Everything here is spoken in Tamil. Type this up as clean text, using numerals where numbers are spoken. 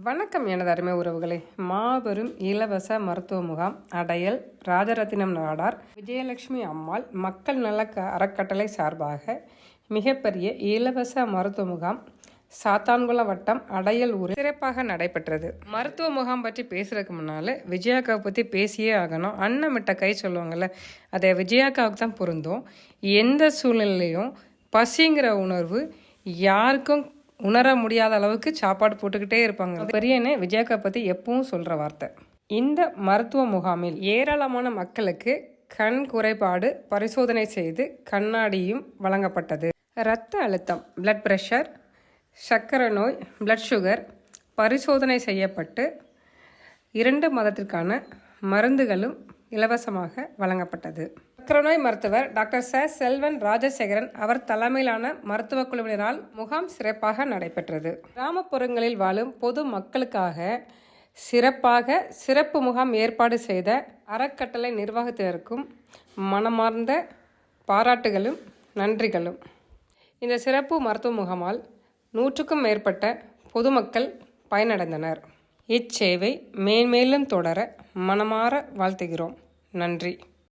வணக்கம் எனது அருமை உறவுகளே. மாபெரும் இலவச மருத்துவ முகாம் அடையல் ராஜரத்தினம் நாடார் விஜயலட்சுமி அம்மாள் மக்கள் நல அறக்கட்டளை சார்பாக மிகப்பெரிய இலவச மருத்துவ முகாம் சாத்தான்குளம் வட்டம் அடையல் ஊரில் சிறப்பாக நடைபெற்றது. மருத்துவ முகாம் பற்றி பேசுறதுக்கு முன்னால் விஜயாக்காவை பற்றி பேசியே ஆகணும். அன்னமிட்ட கை சொல்லுவாங்கள்ல, அதை விஜயாக்காவுக்கு தான் பொருந்தும். எந்த சூழ்நிலையிலையும் பசிங்கிற உணர்வு யாருக்கும் உணர முடியாத அளவுக்கு சாப்பாடு போட்டுக்கிட்டே இருப்பாங்க. பெரியண்ணே விஜயாக்கா பற்றி எப்பவும் சொல்கிற வார்த்தை. இந்த மருத்துவ முகாமில் ஏராளமான மக்களுக்கு கண் குறைபாடு பரிசோதனை செய்து கண்ணாடியும் வழங்கப்பட்டது. இரத்த அழுத்தம், பிளட் பிரஷர், சர்க்கரை நோய், பிளட் சுகர் பரிசோதனை செய்யப்பட்டு 2 மாதத்திற்கான மருந்துகளும் இலவசமாக வழங்கப்பட்டது. சர்க்கரை நோய் மருத்துவர் டாக்டர் செல்வன் ராஜசேகரன் அவர் தலைமையிலான மருத்துவ குழுவினரால் முகாம் சிறப்பாக நடைபெற்றது. கிராமப்புறங்களில் வாழும் பொது மக்களுக்காக சிறப்பு முகாம் ஏற்பாடு செய்த அறக்கட்டளை நிர்வாகத்தினருக்கும் மனமார்ந்த பாராட்டுகளும் நன்றிகளும். இந்த சிறப்பு மருத்துவ முகாமால் 100க்கும் மேற்பட்ட பொதுமக்கள் பயனடைந்தனர். இச்சேவை மேன்மேலும் தொடர மனமாற வாழ்த்துகிறோம். நன்றி.